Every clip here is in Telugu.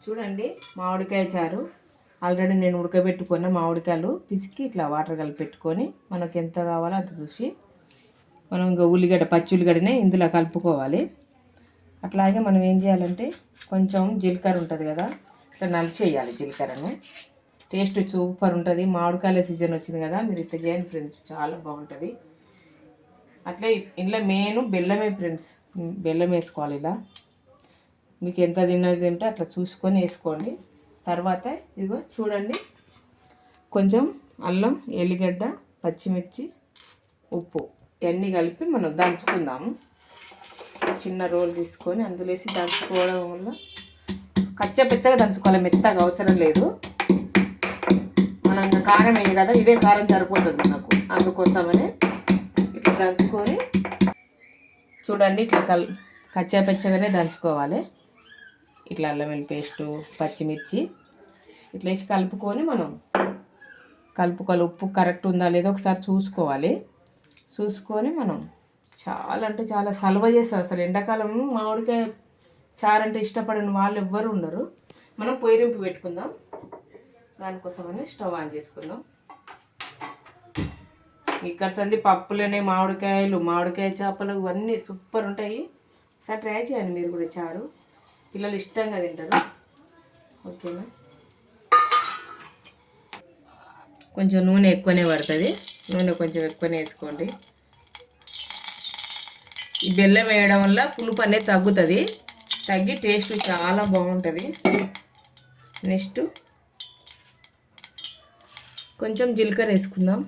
చూడండి మామిడికాయ చారు ఆల్రెడీ నేను ఉడకబెట్టుకున్న మామిడికాయలు పిసికి ఇట్లా వాటర్ కలిపి పెట్టుకొని మనకు ఎంత కావాలో అంత చూసి మనం ఇంకా ఉల్లిగడ్డ పచ్చి ఉల్లిగడ్డనే ఇందులో కలుపుకోవాలి. అట్లాగే మనం ఏం చేయాలంటే కొంచెం జీలకర్ర ఉంటుంది కదా, ఇట్లా నలిచేయాలి. జీలకర్రను టేస్ట్ సూపర్ ఉంటుంది. మామిడికాయల సీజన్ వచ్చింది కదా, మీరు ఇట్లా చేయండి ఫ్రెండ్స్, చాలా బాగుంటుంది. అట్లే ఇంట్లో మెయిన్ బెల్లమే ఫ్రెండ్స్, బెల్లం వేసుకోవాలి. ఇలా మీకు ఎంత తిన్నది ఉంటే అట్లా చూసుకొని వేసుకోండి. తర్వాత ఇదిగో చూడండి, కొంచెం అల్లం, ఎల్లిగడ్డ, పచ్చిమిర్చి, ఉప్పు ఇవన్నీ కలిపి మనం దంచుకుందాము. చిన్న రోల్ తీసుకొని అందులో వేసి దంచుకోవడం వల్ల కచ్చపెచ్చగా దంచుకోవాలి, మెత్తగా అవసరం లేదు. మనం కారం వేయ కదా, ఇదే కారం సరిపోతుంది మనకు. అందుకోసమని ఇట్లా దంచుకొని చూడండి, ఇట్లా కచ్చాపెచ్చగానే దంచుకోవాలి. ఇట్లా అల్లం వెల్లుల్లి పేస్టు, పచ్చిమిర్చి ఇట్లా వేసి కలుపుకొని మనం కలుపుకోవాలి. ఉప్పు కరెక్ట్ ఉందా లేదో ఒకసారి చూసుకోవాలి. చూసుకొని మనం చాలా అంటే చాలా సలవ చేస్తారు. అసలు ఎండాకాలం మామిడికాయ చారు అంటే ఇష్టపడని వాళ్ళు ఎవ్వరు ఉండరు. మనం పొయ్యింపు పెట్టుకుందాం. దానికోసమని స్టవ్ ఆన్ చేసుకుందాం. ఇక్కడ సంది పప్పులనే మామిడికాయలు, మామిడికాయ చేపలు ఇవన్నీ సూపర్ ఉంటాయి. ఒకసారి ట్రై చేయండి మీరు కూడా. చారు పిల్లలు ఇష్టంగా తింటారు. ఓకేనా, కొంచెం నూనె ఎక్కువనే పడుతుంది. నూనె కొంచెం ఎక్కువనే వేసుకోండి. ఈ బెల్లం వేయడం వల్ల పులుపు అనేది తగ్గుతుంది, తగ్గి టేస్ట్ చాలా బాగుంటుంది. నెక్స్ట్ కొంచెం జీలకర్ర వేసుకుందాం.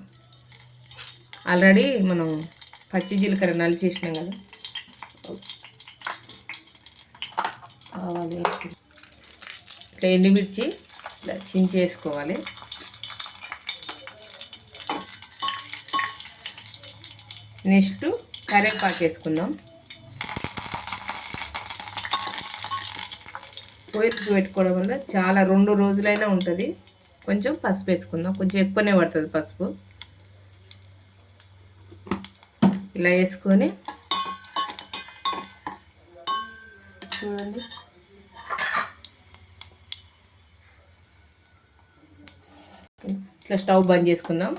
ఆల్రెడీ మనం పచ్చి జీలకర్ర నలిచేసినాం కదా. ఆవాలు ఇట్లా ఎండుమిర్చి ఇట్లా చించేసుకోవాలి. నెక్స్ట్ కరివేపాకు వేసుకుందాం. పొయ్యి పెట్టుకోవడం వల్ల చాలా 2 రోజులైనా ఉంటుంది. కొంచెం పసుపు వేసుకుందాం, కొంచెం ఎక్కువనే పడుతుంది పసుపు. ఇలా వేసుకొని చూడండి, ఇట్లా స్టవ్ బంద్ చేసుకుందాం.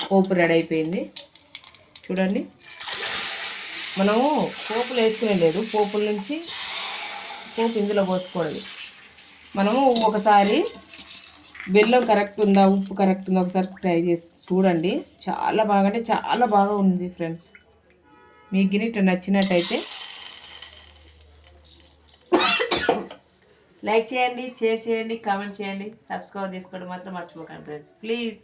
పోపు రెడీ అయిపోయింది. చూడండి, మనము పోపులు వేసుకునే లేదు, పోపుల నుంచి పోపు ఇందులో పోసుకోవడం. మనము ఒకసారి బెల్లం కరెక్ట్ ఉందా, ఉప్పు కరెక్ట్ ఉందా ఒకసారి ట్రై చేసి చూడండి. చాలా బాగా అంటే చాలా బాగా ఉంది ఫ్రెండ్స్. మీకు గిని ఇట్లా నచ్చినట్టయితే లైక్ చేయండి, షేర్ చేయండి, కామెంట్ చేయండి, సబ్స్క్రైబ్ చేసుకోవడం మాత్రం మర్చిపోకండి ఫ్రెండ్స్, ప్లీజ్.